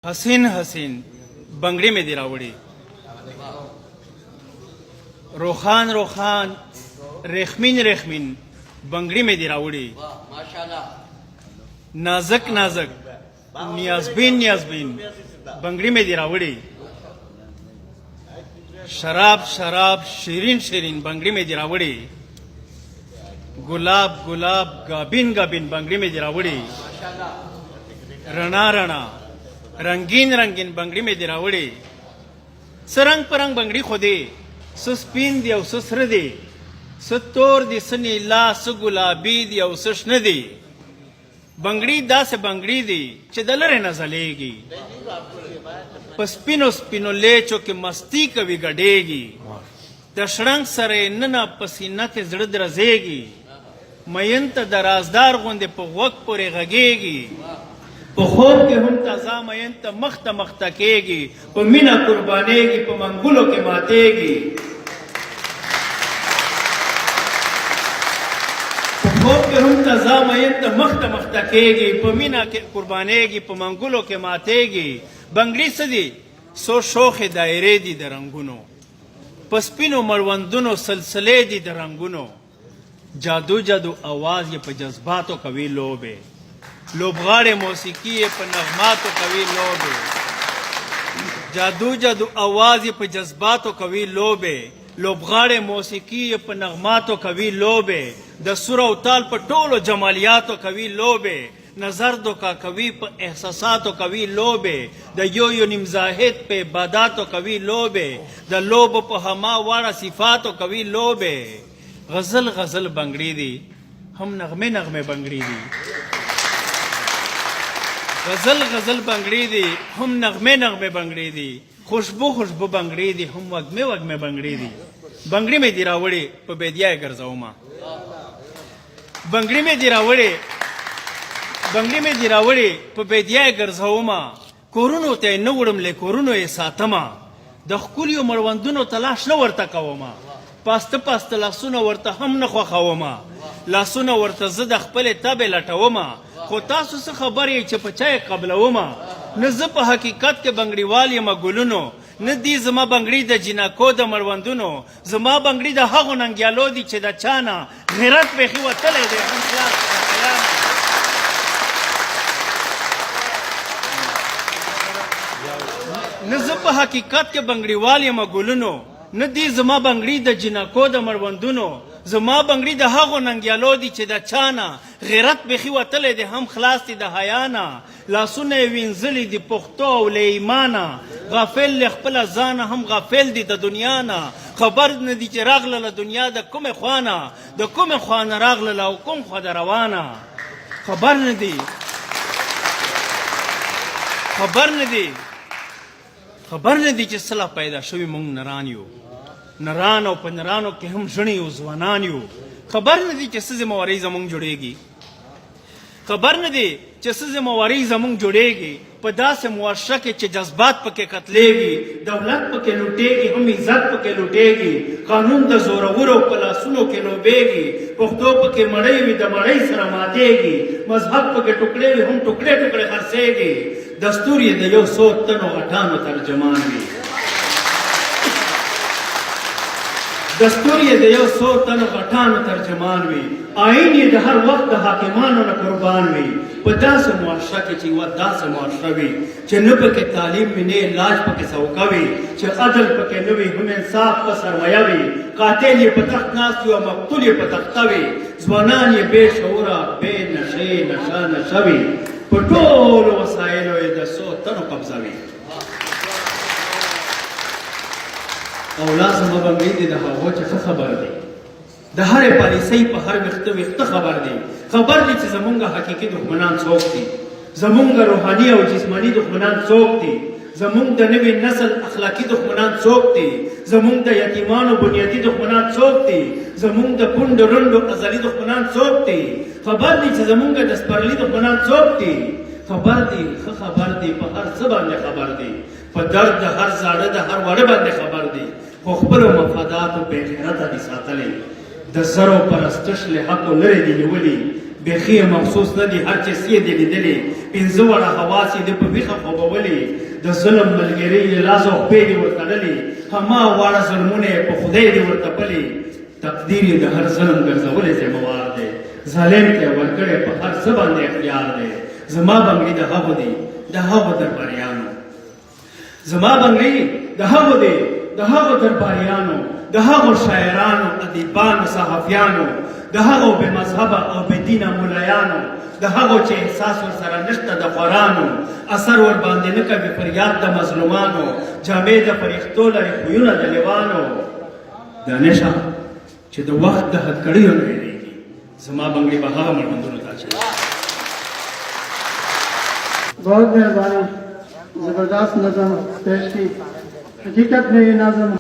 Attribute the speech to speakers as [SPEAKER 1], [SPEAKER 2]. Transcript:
[SPEAKER 1] حسین حسین بنگړي مې دې راوړې، روخان روخان ریخمین ریخمین بنگړي مې دې راوړې، نازک نازک نیازبین نیازبین بنگړي مې دې راوړې، شراب شراب شیرین شیرین بنگړي مې دې راوړې، ګلاب ګلاب گابین گابین بنگړي مې دې راوړې، رڼا رڼا رنگین رنگین بنگړي مې دې راوړې، څه رنګ په رنګ بنگړي خو دې، څه سپین دي او څه سره دي، څه تور دي څه نیلا څه ګلابي دي او څه شنه دي، بنگړي داسې بنگړي دي چې د لرې نه ځلېږي، په سپینو سپینو لیچو کې مستی کوي ګډېږي، د شړنګ سره یې ننه په سینه کې زړه درزېږي، مین ته د رازدار غوندې په غوږ پورې غږېږي، په خوب کې هم تازه مین ته مخ ته مخته کېږي، په مینه قربانېږي په منګولو کې ماتېږي، په خوب کې هم تازه مین ته مخ ته مخته کېږي، په مینه کې قربانېږي په منګولو کې ماتېږي، بنگړي څه دي څو شوخې دایرې دي د رنګونو، په سپینو مړوندونو سلسلې دي د رنګونو، جادو جادو آواز یې په جذباتو کوي لوبې، لوبغاړې موسیقي یې په نغماتو کوي لوبې، جادو جادو آواز یې په جذباتو کوي لوبې، لوبغاړې موسیقي یې په نغماتو کوي لوبې، د سور او تال په ټولو جمالیاتو کوي لوبې، نظر دوکا کوي په احساساتو کوي لوبې، د یو یو نیم زاهد په عباداتو کوي لوبې، د لوبو په هما واړه صفاتو کوي لوبې، غزل غزل بنگړي دي هم نغمه نغمه بنگړي دي، غزل غزل بنگړي دي هم نغمه نغمه بنگړي دي، خوشبو خوشبو بنگړي دي هم وږمه وږمه بنگړي دي، بنگړي مې دې راوړې په بېدیا یې ګرځومه، بنگړي مې دې راوړې بنگړي مې دې راوړې په بېدیا یې ګرځومه، کورونو ته یې نه وړم له کورونو یې ساتمه، د ښکلیو مړوندونو تلاش نه ورته کومه، پاسته پاسته لاسونه ورته هم نه خوښومه، لاسونه ورته زه د خپلې تبې لټومه، خو تاسو څه خبر یې چې په چا یې قبلومه، نه زه په حقیقت کې بنګړیوال یم ګلونو، نه دي زما بنګړي د جنکو د مړوندونو، زما بنګړي د هغو ننګیالو دي چې د چا نه غیرت بیخي وتلی دی هم خلاص نه زه په حقیقت کې بنګړیوال یم ګلونو، نه دي زما بنګړي د جنکو د مړوندونو، زما بنګړي د هغو ننګیالو دي چې د چا نه غیرت بیخي وتلی دی هم خلاص دی د حیا نه، لاسونه یې وینځلي دي پښتو او له ایمانه، غافل له خپله ځانه هم غافل دی د دنیا نه، خبر نه دي چې راغلله دنیا د کومې خوا نه، د کومې خوا نه راغلله او کوم خوا د روانه، خبر نه دي چې صله پیدا شوي مونږ نران یو، نران او په نرانو کې هم ژڼې یو ځوانان یو، خبر نه دي چې څه ذمهوارۍ زمونږ جوړېږي، خبر نه دي چې څه ذمهوارۍ زمونږ جوړېږي، په داسې معاشره کې چې جذبات پکې قتلېږي، دولت پکې لوټېږي هم عزت پکې لوټېږي، قانون د زورورو په لاسونو کې لوبېږي، پښتو پکې مړۍ وي د مړۍ سره ماتېږي، مذهب پکې ټوکړې وي هم ټوکړې ټوکړې خرڅېږي، دستور یې د یو څو تنو غټانو ترجمان وي، دستور یې د یو څو تنو غټانو ترجمان وي، آئین یې د هر وخت د حاکمانو نه قربان وي، په داسې معاشره کې چې یوه داسې معاشره وي چې نه پکې تعلیم وي نه علاج پکې سوکه وي، چې عدل پکې نه وي هم انصاف په سرمایه وي، قاتل یې په تخت ناست وي او مقتول یې په تخته وي، ځوانان یې بې شعوره بې نشې نشه وي، په ټولو وسایلو یې د څو تنو قبضه وي، او لازمه بنګړي دي د هغو چې ښه خبر دی، د هرې پالیسۍ په هر ویښته ویښته خبر دی، خبر دی چې زمونږ حقیقي دښمنان څوک دي، زمونږ روحاني او جسماني دښمنان څوک دي، زمونږ د نوي نسل اخلاقي دښمنان څوک دي، زمونږ د یتیمانو بنیادي دښمنان څوک دي، زمونږ د کونډو رنډو ازلي دښمنان څوک دي، خبر دی چې زمونږ د سپرلي دښمنان څوک دي، خبر دی ښه خبر دی په هر څه باندې خبر دی، په درد د هر زاړه د هر وړه باندې خبر دی، خو خپلو مفاداتو بې غیرته دي ساتلی، د زرو پرستش له حقو لرې دي نیولي، بیخي مخصوص نه دي هر چې سیې دې لیدلې پنځه وړه حواس یې د په ویښه خوبولې د ظلم ملګري یې لاس او پښې دې ورتړلې هما واړه ظلمونه یې په خدای دې ورته پلې تقدیر یې د هر ظلم ګرځولی ذمهوار دی ظالم ته ورکړی په هر څه باندې اختیار دی زما بنګړي د هغو دی د هغو درباریانو زما بنګړي د هغو دی د هغو درباریانو د هغو شاعرانو ادیبانو صحافیانو د هغو بې مذهبه او بې دینه ملایانو د هغو چې احساس ورسره نشته د خورانو اثر ورباندې نه کوي فریاد د مظلومانو جامې د فرښتو لري خویونه د لیوانو دا نشه چې د وخت د هتکړیو نه ویریږي زما بنګړي به هغه مړوندونو ته اچوي
[SPEAKER 2] बहुत मेहरबानी जबरदस्त नज़म पेश की हकीकत में ये नज़म